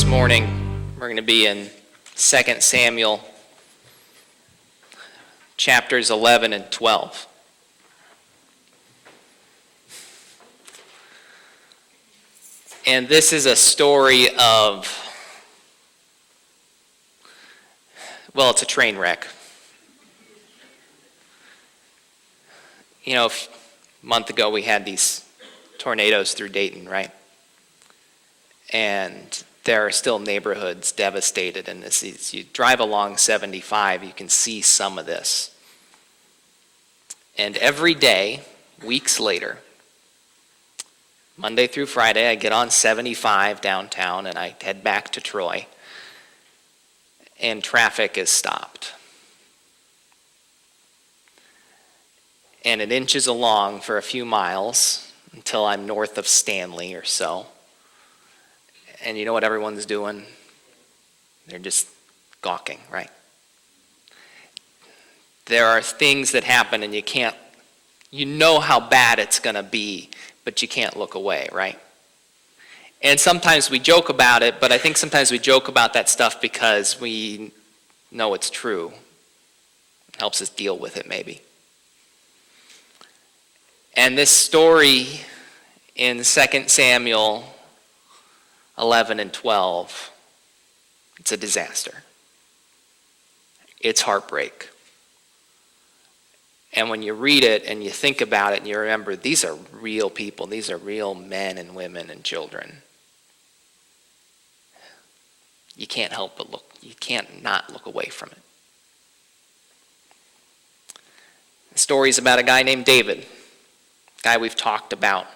morning, we're going to be in 2 Samuel chapters 11 and 12. And this is a story of, well, it's a train wreck. You know, a month ago we had these tornadoes through Dayton, right? And there are still neighborhoods devastated, and as you drive along 75, you can see some of this. And every day, weeks later, Monday through Friday, I get on 75 downtown and I head back to Troy, and traffic is stopped. And it inches along for a few miles until I'm north of Stanley or so. And you know what everyone's doing? They're just gawking, right? There are things that happen and you know how bad it's going to be, but you can't look away, right? And sometimes we joke about it, but I think sometimes we joke about that stuff because we know it's true. It helps us deal with it, maybe. And this story in 2 Samuel 11 and 12, it's a disaster. It's heartbreak. And when you read it and you think about it and you remember, these are real people. These are real men and women and children. You can't help but look. You can't not look away from it. The story is about a guy named David, a guy we've talked about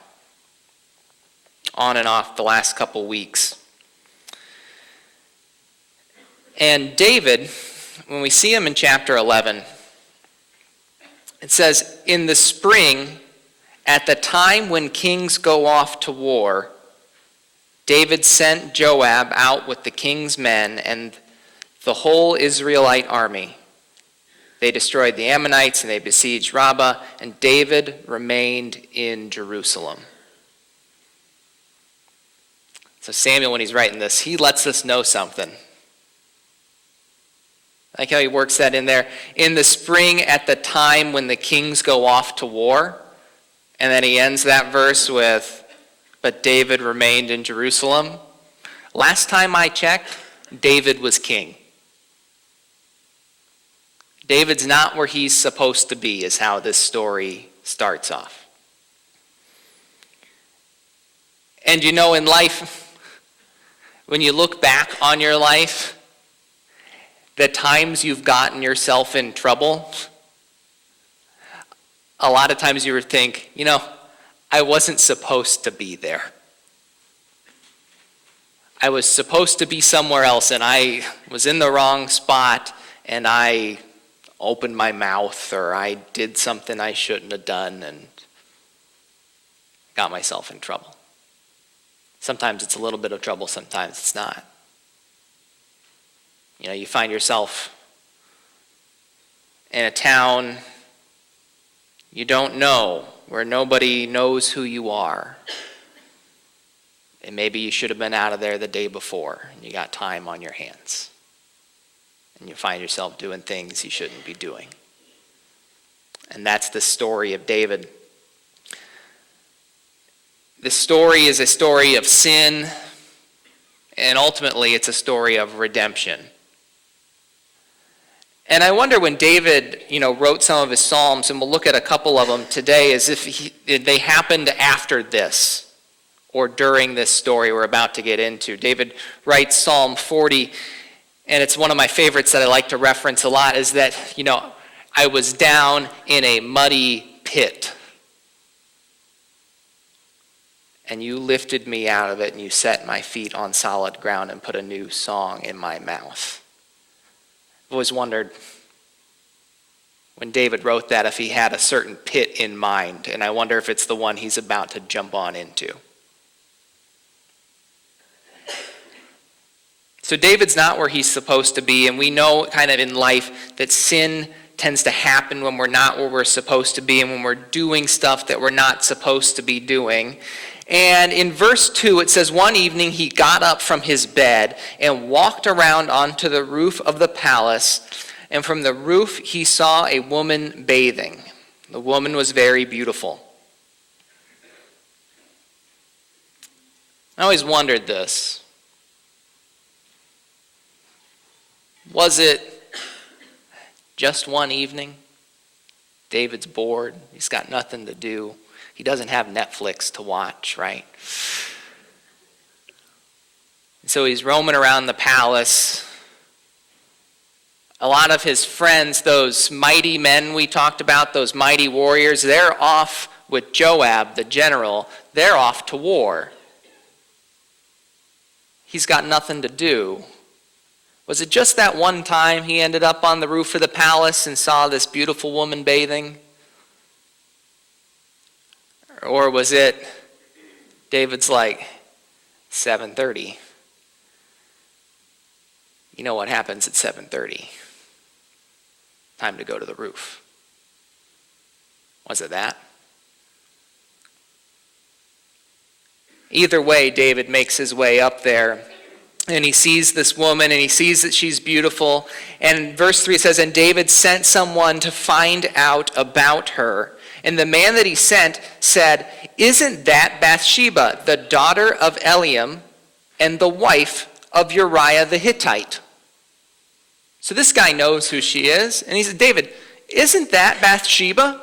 on and off the last couple weeks. And David, when we see him in chapter 11, it says, in the spring, at the time when kings go off to war, David sent Joab out with the king's men and the whole Israelite army. They destroyed the Ammonites and they besieged Rabbah, and David remained in Jerusalem. So Samuel, when he's writing this, he lets us know something. I like how he works that in there. In the spring, at the time when the kings go off to war. And then he ends that verse with, but David remained in Jerusalem. Last time I checked, David was king. David's not where he's supposed to be, is how this story starts off. And you know, in life, when you look back on your life, the times you've gotten yourself in trouble, a lot of times you would think, you know, I wasn't supposed to be there. I was supposed to be somewhere else, and I was in the wrong spot, and I opened my mouth, or I did something I shouldn't have done, and got myself in trouble. Sometimes it's a little bit of trouble, sometimes it's not. You know, you find yourself in a town you don't know, where nobody knows who you are. And maybe you should have been out of there the day before, and you got time on your hands. And you find yourself doing things you shouldn't be doing. And that's the story of David. This story is a story of sin, and ultimately it's a story of redemption. And I wonder when David, wrote some of his Psalms, and we'll look at a couple of them today, as if they happened after this or during this story we're about to get into. David writes Psalm 40, and it's one of my favorites that I like to reference a lot, is that, I was down in a muddy pit, and you lifted me out of it, and you set my feet on solid ground and put a new song in my mouth. I've always wondered when David wrote that if he had a certain pit in mind, and I wonder if it's the one he's about to jump on into. So David's not where he's supposed to be, and we know kind of in life that sin tends to happen when we're not where we're supposed to be and when we're doing stuff that we're not supposed to be doing. And in verse 2, it says, one evening he got up from his bed and walked around onto the roof of the palace, and from the roof he saw a woman bathing. The woman was very beautiful. I always wondered this. Was it just one evening? David's bored. He's got nothing to do. He doesn't have Netflix to watch, right? So he's roaming around the palace. A lot of his friends, those mighty men we talked about, those mighty warriors, they're off with Joab, the general. They're off to war. He's got nothing to do. Was it just that one time he ended up on the roof of the palace and saw this beautiful woman bathing? Or was it David's like, 7:30? You know what happens at 7:30? Time to go to the roof. Was it that? Either way, David makes his way up there. And he sees this woman, and he sees that she's beautiful. And verse 3 says, and David sent someone to find out about her. And the man that he sent said, isn't that Bathsheba, the daughter of Eliam, and the wife of Uriah the Hittite? So this guy knows who she is. And he said, David, isn't that Bathsheba?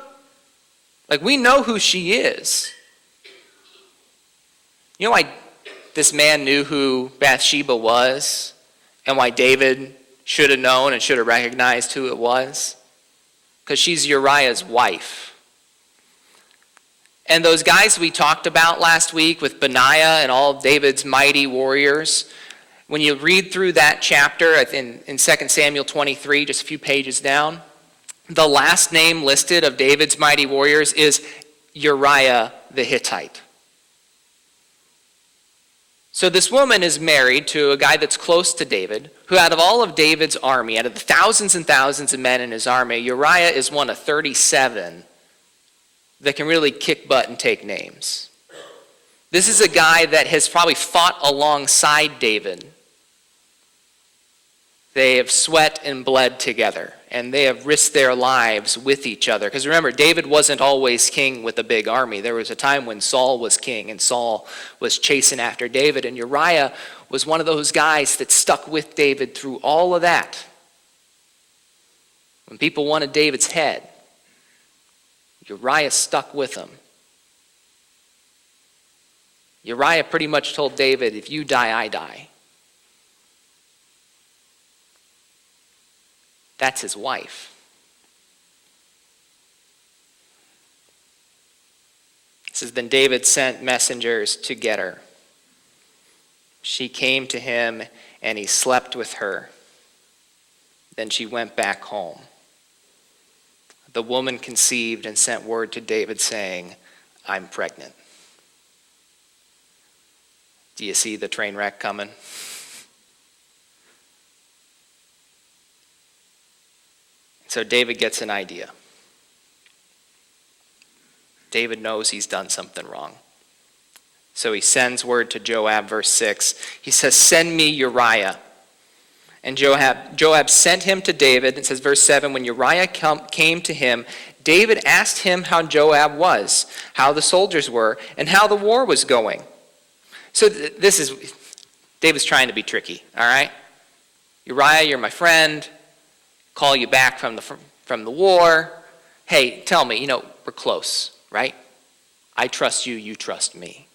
Like, we know who she is. You know why this man knew who Bathsheba was, and why David should have known and should have recognized who it was? Because she's Uriah's wife. And those guys we talked about last week with Benaiah and all of David's mighty warriors, when you read through that chapter in 2 Samuel 23, just a few pages down, the last name listed of David's mighty warriors is Uriah the Hittite. So this woman is married to a guy that's close to David, who out of all of David's army, out of the thousands and thousands of men in his army, Uriah is one of 37 that can really kick butt and take names. This is a guy that has probably fought alongside David. They have sweat and bled together, and they have risked their lives with each other. Because remember, David wasn't always king with a big army. There was a time when Saul was king, and Saul was chasing after David, and Uriah was one of those guys that stuck with David through all of that. When people wanted David's head, Uriah stuck with him. Uriah pretty much told David, if you die, I die. That's his wife. It says, then David sent messengers to get her. She came to him, and he slept with her. Then she went back home. The woman conceived and sent word to David saying, I'm pregnant. Do you see the train wreck coming? So David gets an idea. David knows he's done something wrong. So he sends word to Joab, verse 6. He says, send me Uriah. And Joab sent him to David. It says, verse 7, when Uriah came to him, David asked him how Joab was, how the soldiers were, and how the war was going. So David's trying to be tricky, all right? Uriah, you're my friend. Call you back from the war. Hey, tell me, we're close, right? I trust you, you trust me.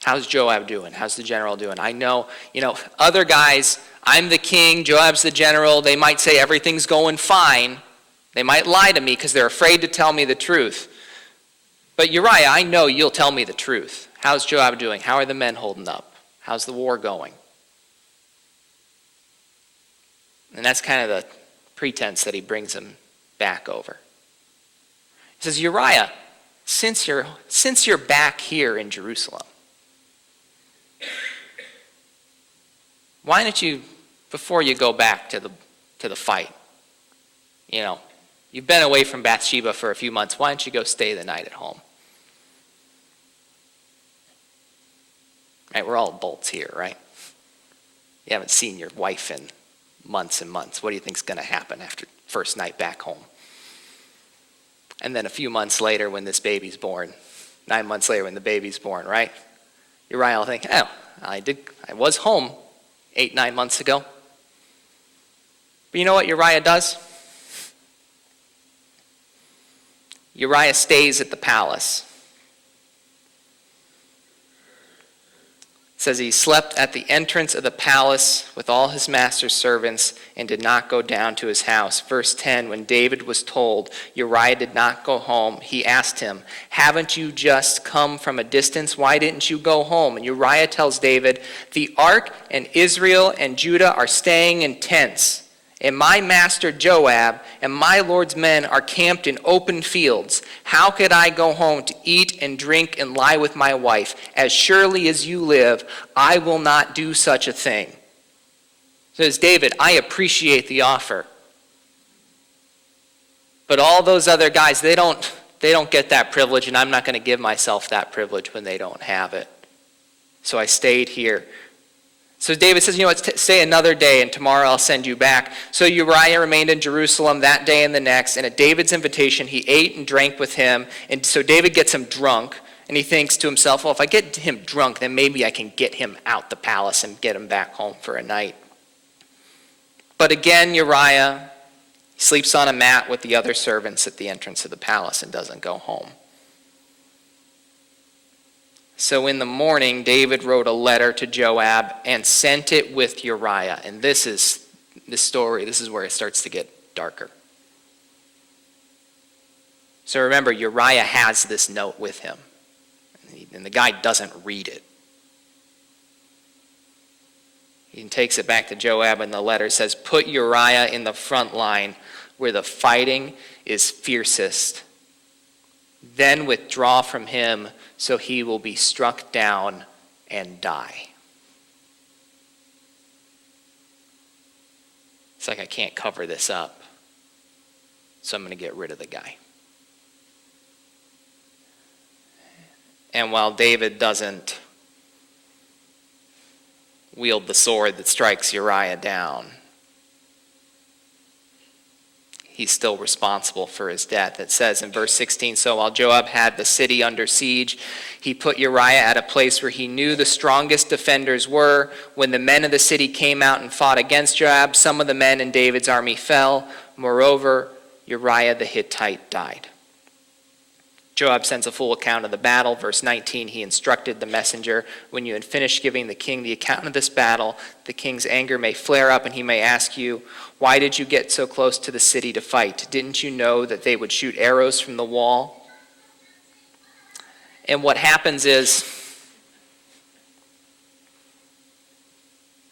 How's Joab doing? How's the general doing? I know, other guys, I'm the king, Joab's the general. They might say everything's going fine. They might lie to me because they're afraid to tell me the truth. But Uriah, I know you'll tell me the truth. How's Joab doing? How are the men holding up? How's the war going? And that's kind of the pretense that he brings him back over. He says, Uriah, since you're back here in Jerusalem, why don't you, before you go back to the fight, you've been away from Bathsheba for a few months, why don't you go stay the night at home? Right? We're all adults here, right? You haven't seen your wife in months and months. What do you think's going to happen after first night back home? And then a few months later when this baby's born, 9 months later when the baby's born, right? Uriah will think, oh, I was home 8, 9 months ago. But you know what Uriah does? Uriah stays at the palace. It says he slept at the entrance of the palace with all his master's servants and did not go down to his house. Verse 10, when David was told Uriah did not go home, he asked him, haven't you just come from a distance? Why didn't you go home? And Uriah tells David, the ark and Israel and Judah are staying in tents. And my master Joab and my Lord's men are camped in open fields. How could I go home to eat and drink and lie with my wife? As surely as you live, I will not do such a thing. Says David, I appreciate the offer. But all those other guys, they don't get that privilege, and I'm not going to give myself that privilege when they don't have it. So I stayed here. So David says, you know what, stay another day and tomorrow I'll send you back. So Uriah remained in Jerusalem that day and the next, and at David's invitation he ate and drank with him. And so David gets him drunk, and he thinks to himself, well, if I get him drunk, then maybe I can get him out the palace and get him back home for a night. But again, Uriah sleeps on a mat with the other servants at the entrance of the palace and doesn't go home. So in the morning, David wrote a letter to Joab and sent it with Uriah. And this is where it starts to get darker. So remember, Uriah has this note with him. And the guy doesn't read it. He takes it back to Joab, and the letter says, put Uriah in the front line where the fighting is fiercest. Then withdraw from him so he will be struck down and die. It's like I can't cover this up, so I'm going to get rid of the guy. And while David doesn't wield the sword that strikes Uriah down, he's still responsible for his death. It says in verse 16, so while Joab had the city under siege, he put Uriah at a place where he knew the strongest defenders were. When the men of the city came out and fought against Joab, some of the men in David's army fell. Moreover, Uriah the Hittite died. Joab sends a full account of the battle. Verse 19, he instructed the messenger, when you had finished giving the king the account of this battle, the king's anger may flare up and he may ask you, why did you get so close to the city to fight? Didn't you know that they would shoot arrows from the wall? And what happens is,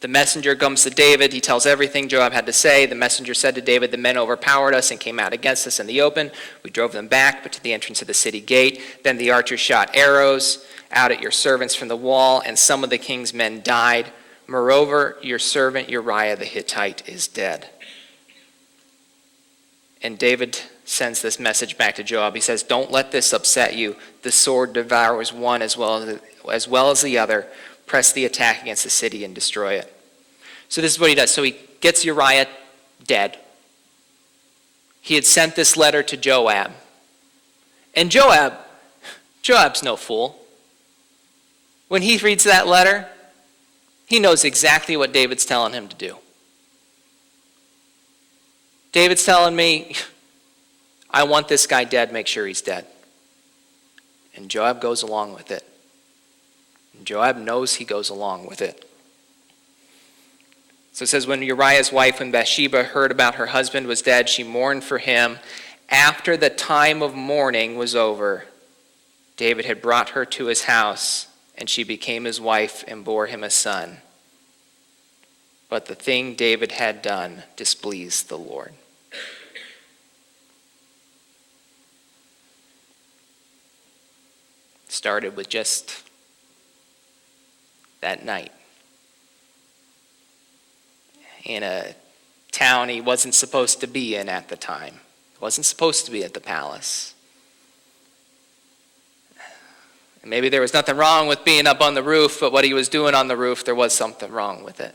the messenger comes to David. He tells everything Joab had to say. The messenger said to David, the men overpowered us and came out against us in the open. We drove them back, but to the entrance of the city gate. Then the archers shot arrows out at your servants from the wall, and some of the king's men died. Moreover, your servant Uriah the Hittite is dead. And David sends this message back to Joab. He says, don't let this upset you. The sword devours one as well as the other. Press the attack against the city and destroy it. So this is what he does. So he gets Uriah dead. He had sent this letter to Joab. And Joab's no fool. When he reads that letter, he knows exactly what David's telling him to do. David's telling me, I want this guy dead, make sure he's dead. And Joab goes along with it. Joab knows he goes along with it. So it says, when Uriah's wife, when Bathsheba heard about her husband was dead, she mourned for him. After the time of mourning was over, David had brought her to his house, and she became his wife and bore him a son. But the thing David had done displeased the Lord. Started with just that night in a town he wasn't supposed to be in at the time. He wasn't supposed to be at the palace. Maybe there was nothing wrong with being up on the roof, but what he was doing on the roof, there was something wrong with it.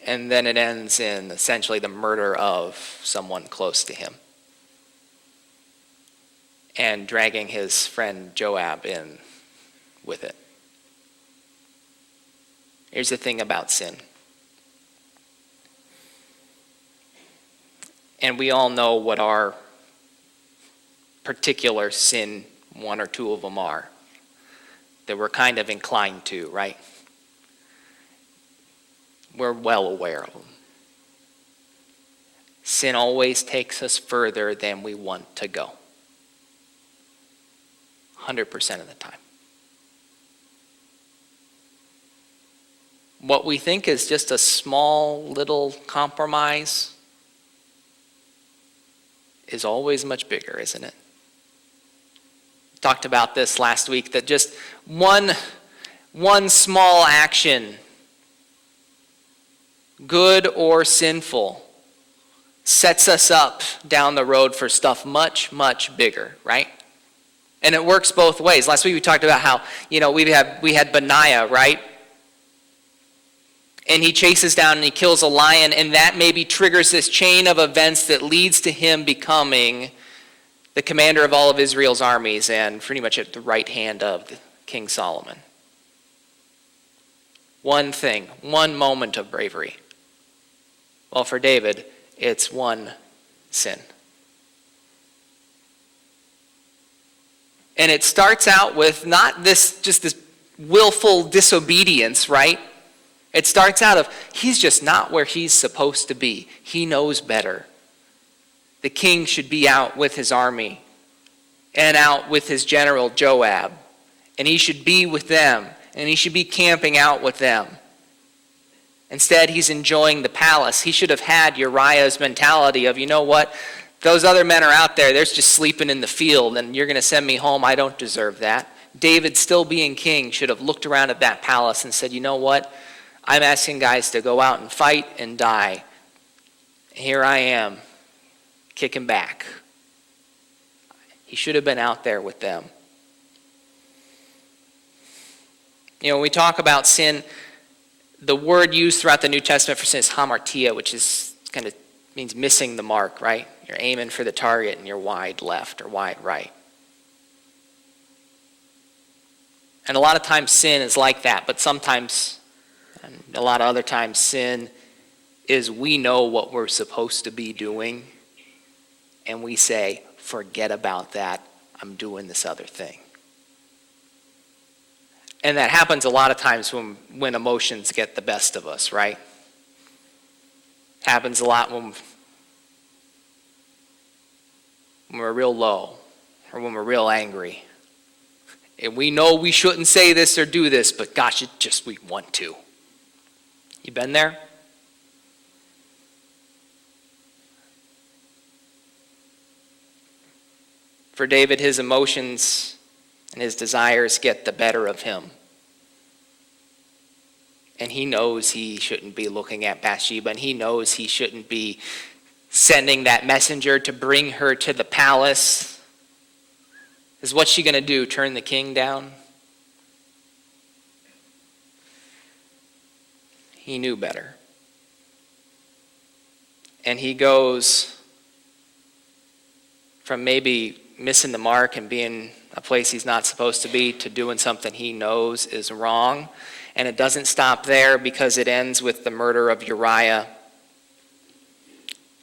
And then it ends in essentially the murder of someone close to him, and dragging his friend Joab in with it. Here's the thing about sin. And we all know what our particular sin, one or two of them are, that we're kind of inclined to, right? We're well aware of them. Sin always takes us further than we want to go. 100% of the time. What we think is just a small little compromise is always much bigger, isn't it? Talked about this last week, that just one small action, good or sinful, sets us up down the road for stuff much, much bigger, right? And it works both ways. Last week we talked about how, we had Benaiah, right? And he chases down and he kills a lion, and that maybe triggers this chain of events that leads to him becoming the commander of all of Israel's armies and pretty much at the right hand of King Solomon. One thing, one moment of bravery. Well, for David, it's one sin. And it starts out with not just this willful disobedience, right? It starts out of, he's just not where he's supposed to be. He knows better. The king should be out with his army and out with his general Joab. And he should be with them. And he should be camping out with them. Instead, he's enjoying the palace. He should have had Uriah's mentality of, you know what? Those other men are out there. They're just sleeping in the field. And you're going to send me home. I don't deserve that. David, still being king, should have looked around at that palace and said, you know what? I'm asking guys to go out and fight and die. Here I am, kicking back. He should have been out there with them. When we talk about sin, the word used throughout the New Testament for sin is hamartia, which is kind of means missing the mark, right? You're aiming for the target and you're wide left or wide right. And a lot of times sin is like that, but sometimes, and a lot of other times, sin is we know what we're supposed to be doing, and we say, forget about that, I'm doing this other thing. And that happens a lot of times when emotions get the best of us, right? Happens a lot when we're real low or when we're real angry. And we know we shouldn't say this or do this, but gosh, we want to. You been there? For David, his emotions and his desires get the better of him. And he knows he shouldn't be looking at Bathsheba, and he knows he shouldn't be sending that messenger to bring her to the palace. Is what's she going to do, turn the king down? He knew better. And he goes from maybe missing the mark and being a place he's not supposed to be to doing something he knows is wrong. And it doesn't stop there, because it ends with the murder of Uriah.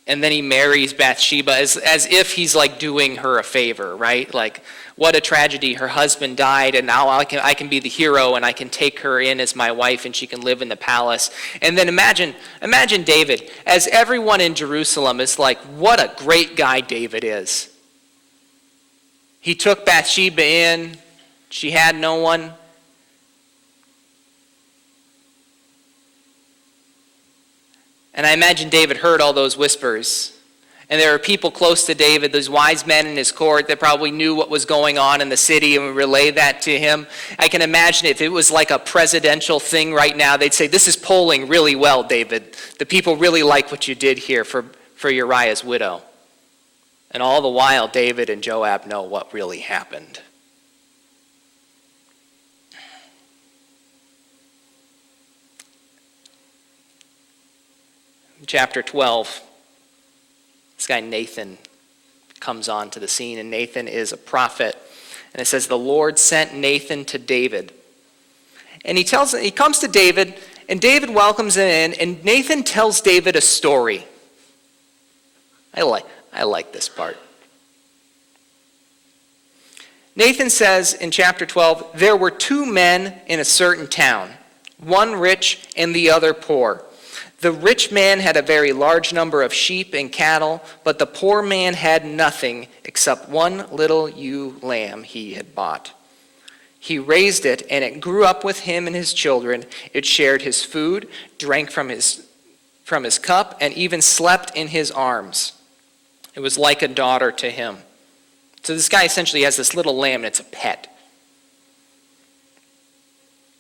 And then he marries Bathsheba as if he's like doing her a favor, right? Like, what a tragedy. Her husband died, and now I can be the hero, and I can take her in as my wife, and she can live in the palace. And then imagine David, as everyone in Jerusalem is like, what a great guy David is. He took Bathsheba in. She had no one. And I imagine David heard all those whispers. And there were people close to David, those wise men in his court that probably knew what was going on in the city and would relay that to him. I can imagine if it was like a presidential thing right now, they'd say, this is polling really well, David. The people really like what you did here for Uriah's widow. And all the while, David and Joab know what really happened. Chapter 12, this guy Nathan comes onto the scene, and Nathan is a prophet. And it says, the Lord sent Nathan to David. And he comes to David, and David welcomes him in, and Nathan tells David a story. I like this part. Nathan says in chapter 12, there were two men in a certain town, one rich and the other poor. The rich man had a very large number of sheep and cattle, but the poor man had nothing except one little ewe lamb he had bought. He raised it, and it grew up with him and his children. It shared his food, drank from his cup, and even slept in his arms. It was like a daughter to him. So this guy essentially has this little lamb, and it's a pet.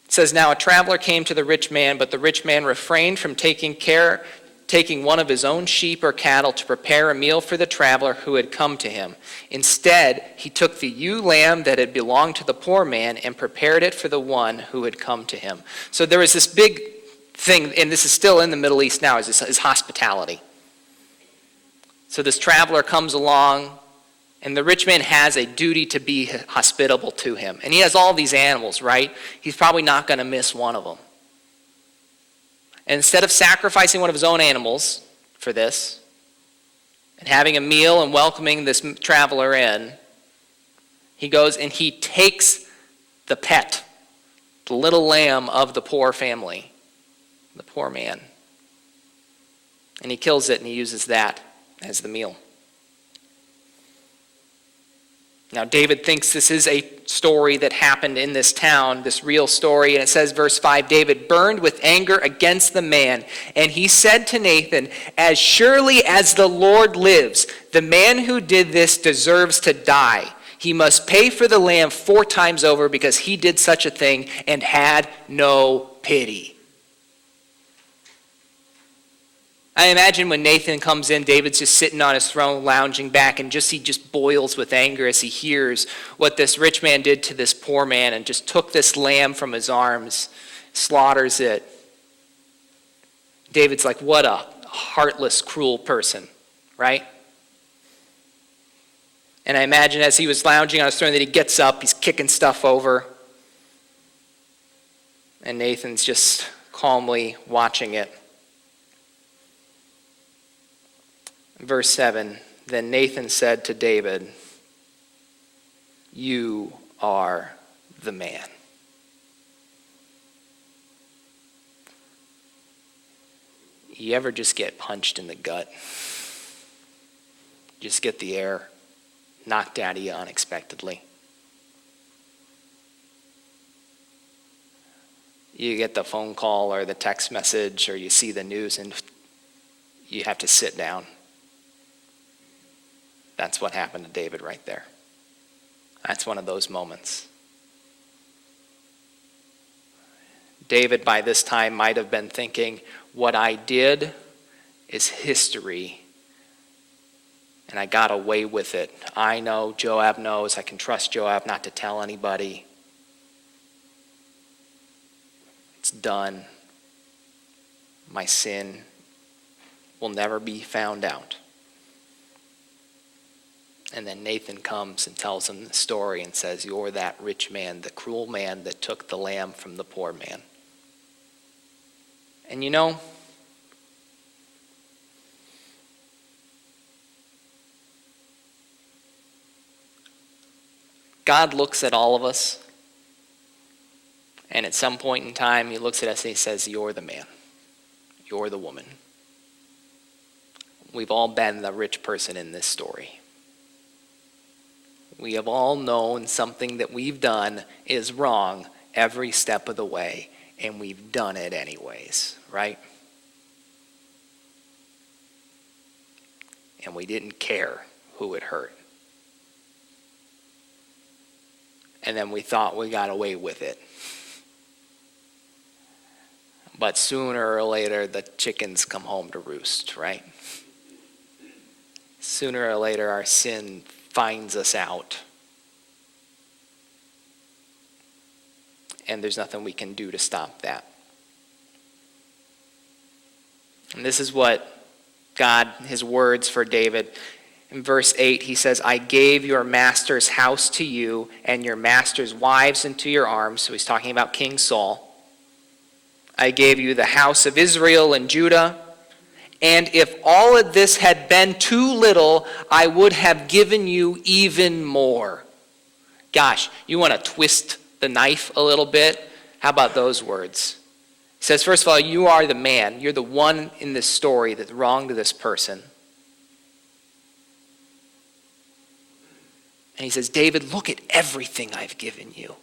It says, now a traveler came to the rich man, but the rich man refrained from taking one of his own sheep or cattle to prepare a meal for the traveler who had come to him. Instead, he took the ewe lamb that had belonged to the poor man and prepared it for the one who had come to him. So there was this big thing, and this is still in the Middle East now, is hospitality. So this traveler comes along, and the rich man has a duty to be hospitable to him. And he has all these animals, right? He's probably not going to miss one of them. And instead of sacrificing one of his own animals for this, and having a meal and welcoming this traveler in, he goes and he takes the pet, the little lamb of the poor family, the poor man, and he kills it and he uses that as the meal. Now, David thinks this is a story that happened in this town, this real story. And it says, verse 5, David burned with anger against the man. And he said to Nathan, as surely as the Lord lives, the man who did this deserves to die. He must pay for the lamb 4 times over because he did such a thing and had no pity. I imagine when Nathan comes in, David's just sitting on his throne, lounging back, and he just boils with anger as he hears what this rich man did to this poor man and just took this lamb from his arms, slaughters it. David's like, what a heartless, cruel person, right? And I imagine as he was lounging on his throne that he gets up, he's kicking stuff over, and Nathan's just calmly watching it. Verse 7, then Nathan said to David, you are the man. You ever just get punched in the gut? Just get the air knocked out of you unexpectedly? You get the phone call or the text message or you see the news and you have to sit down. That's what happened to David right there. That's one of those moments. David, by this time, might have been thinking, what I did is history, and I got away with it. I know, Joab knows, I can trust Joab not to tell anybody. It's done. My sin will never be found out. And then Nathan comes and tells him the story and says, you're that rich man, the cruel man that took the lamb from the poor man. And you know, God looks at all of us, and at some point in time, he looks at us and he says, you're the man. You're the woman. We've all been the rich person in this story. We have all known something that we've done is wrong every step of the way, and we've done it anyways, right? And we didn't care who it hurt. And then we thought we got away with it. But sooner or later, the chickens come home to roost, right? sooner or later our sin finds us out. And there's nothing we can do to stop that. And this is what God, his words for David. In verse 8, he says, I gave your master's house to you and your master's wives into your arms. So he's talking about King Saul. I gave you the house of Israel and Judah. And if all of this had been too little, I would have given you even more. Gosh, you want to twist the knife a little bit? How about those words? He says, first of all, you are the man. You're the one in this story that wronged this person. And he says, David, look at everything I've given you.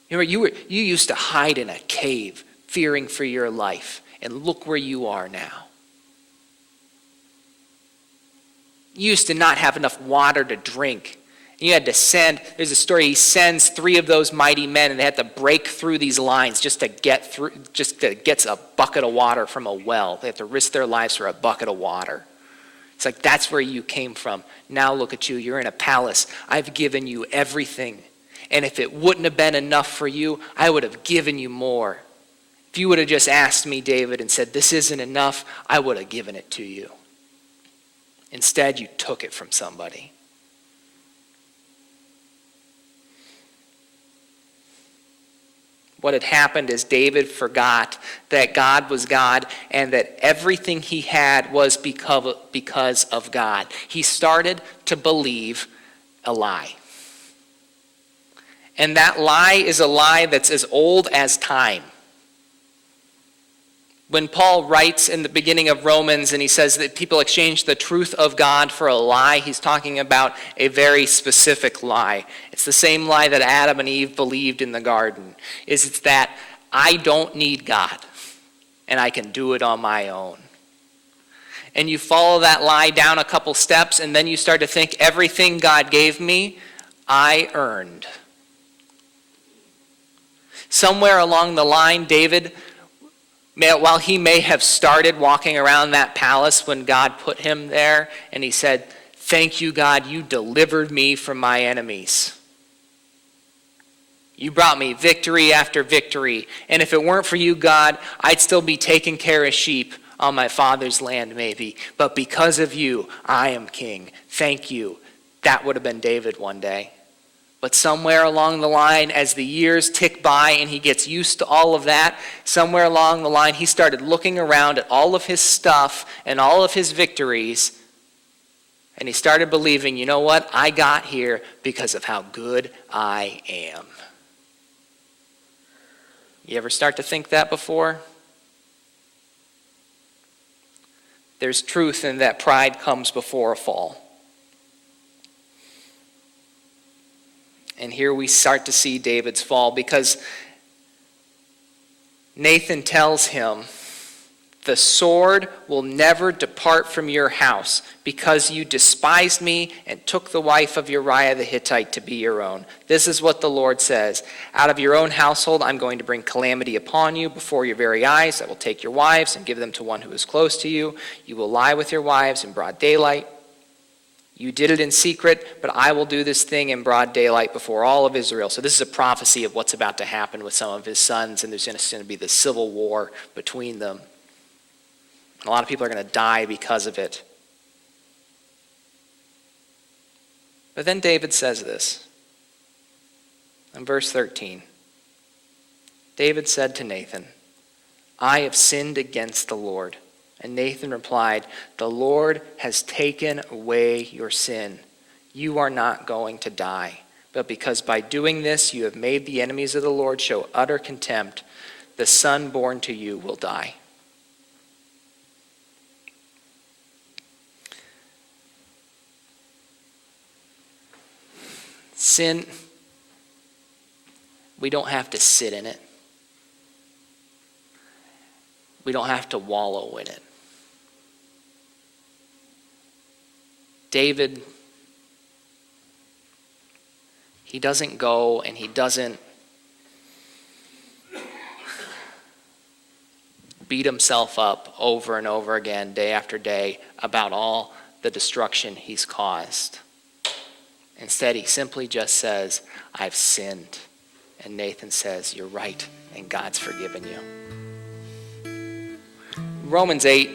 You used to hide in a cave, fearing for your life. And look where you are now. You used to not have enough water to drink. You had to send, there's a story, he sends 3 of those mighty men, and they had to break through these lines just to get a bucket of water from a well. They have to risk their lives for a bucket of water. It's like, that's where you came from. Now look at you. You're in a palace. I've given you everything. And if it wouldn't have been enough for you, I would have given you more. If you would have just asked me, David, and said, this isn't enough, I would have given it to you. Instead, you took it from somebody. What had happened is David forgot that God was God and that everything he had was because of God. He started to believe a lie. And that lie is a lie that's as old as time. When Paul writes in the beginning of Romans and he says that people exchange the truth of God for a lie, he's talking about a very specific lie. It's the same lie that Adam and Eve believed in the garden. It's that I don't need God and I can do it on my own. And you follow that lie down a couple steps and then you start to think everything God gave me, I earned. Somewhere along the line, David, while he may have started walking around that palace when God put him there, and he said, thank you, God, you delivered me from my enemies. You brought me victory after victory. And if it weren't for you, God, I'd still be taking care of sheep on my father's land maybe. But because of you, I am king. Thank you. That would have been David one day. But somewhere along the line, as the years tick by and he gets used to all of that, somewhere along the line, he started looking around at all of his stuff and all of his victories, and he started believing, you know what? I got here because of how good I am. You ever start to think that before? There's truth in that pride comes before a fall. And here we start to see David's fall because Nathan tells him, the sword will never depart from your house because you despised me and took the wife of Uriah the Hittite to be your own. This is what the Lord says. Out of your own household I'm going to bring calamity upon you before your very eyes. I will take your wives and give them to one who is close to you. You will lie with your wives in broad daylight. You did it in secret, but I will do this thing in broad daylight before all of Israel. So this is a prophecy of what's about to happen with some of his sons, and there's going to be this civil war between them. And a lot of people are going to die because of it. But then David says this in verse 13. David said to Nathan, I have sinned against the Lord. And Nathan replied, the Lord has taken away your sin. You are not going to die. But because by doing this you have made the enemies of the Lord show utter contempt, the son born to you will die. Sin, we don't have to sit in it. We don't have to wallow in it. David, he doesn't go and he doesn't beat himself up over and over again, day after day, about all the destruction he's caused. Instead, he simply just says, I've sinned. And Nathan says, you're right, and God's forgiven you. Romans 8,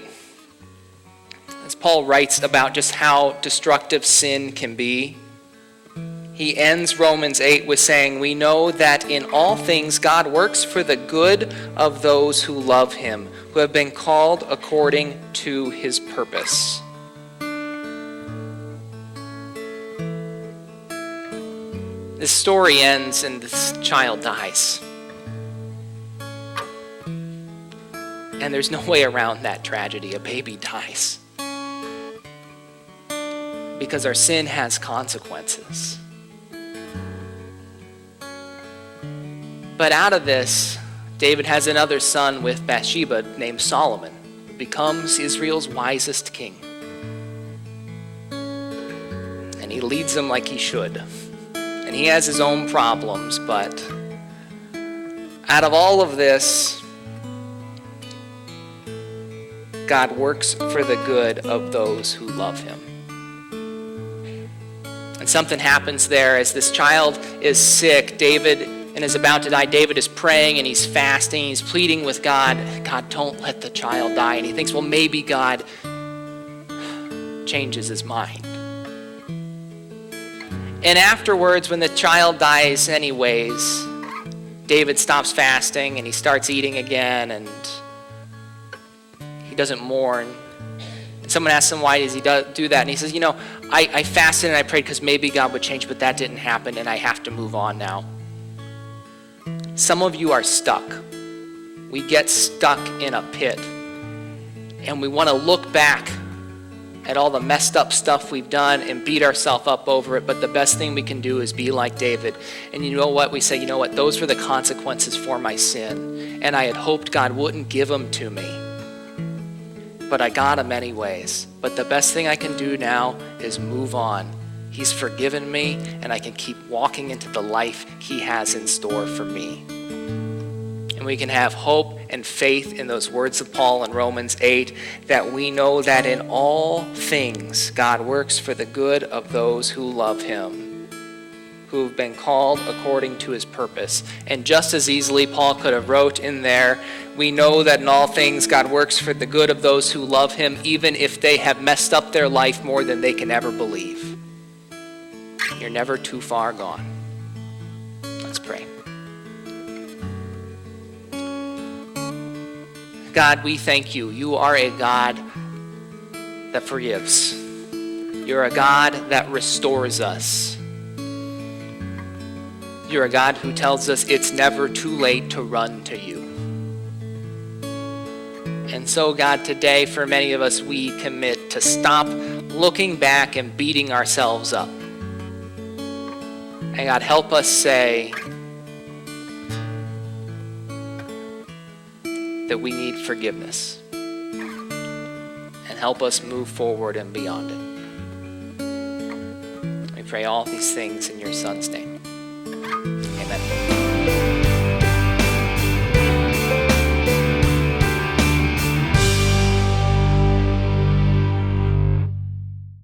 as Paul writes about just how destructive sin can be, he ends Romans 8 with saying, we know that in all things God works for the good of those who love him, who have been called according to his purpose. This story ends and this child dies. And there's no way around that tragedy. A baby dies. Because our sin has consequences. But out of this, David has another son with Bathsheba named Solomon, who becomes Israel's wisest king. And he leads them like he should. And he has his own problems, but out of all of this, God works for the good of those who love him. And something happens there as this child is sick, and is about to die. David is praying and he's fasting. He's pleading with God, God, don't let the child die. And he thinks, well, maybe God changes his mind. And afterwards, when the child dies anyways, David stops fasting and he starts eating again, and he doesn't mourn. And someone asks him, why does he do that? And he says, I fasted and I prayed because maybe God would change, but that didn't happen and I have to move on now. Some of you are stuck. We get stuck in a pit. And we want to look back at all the messed up stuff we've done and beat ourselves up over it. But the best thing we can do is be like David. And you know what? We say, those were the consequences for my sin. And I had hoped God wouldn't give them to me. But I got them anyways. But the best thing I can do now is move on. He's forgiven me, and I can keep walking into the life he has in store for me. And we can have hope and faith in those words of Paul in Romans 8, that we know that in all things God works for the good of those who love him, who have been called according to his purpose. And just as easily, Paul could have wrote in there, we know that in all things God works for the good of those who love him, even if they have messed up their life more than they can ever believe. You're never too far gone. Let's pray. God, we thank you. You are a God that forgives. You're a God that restores us. You're a God who tells us it's never too late to run to you. And so, God, today for many of us, we commit to stop looking back and beating ourselves up. And God, help us say that we need forgiveness. And help us move forward and beyond it. We pray all these things in your Son's name. Amen.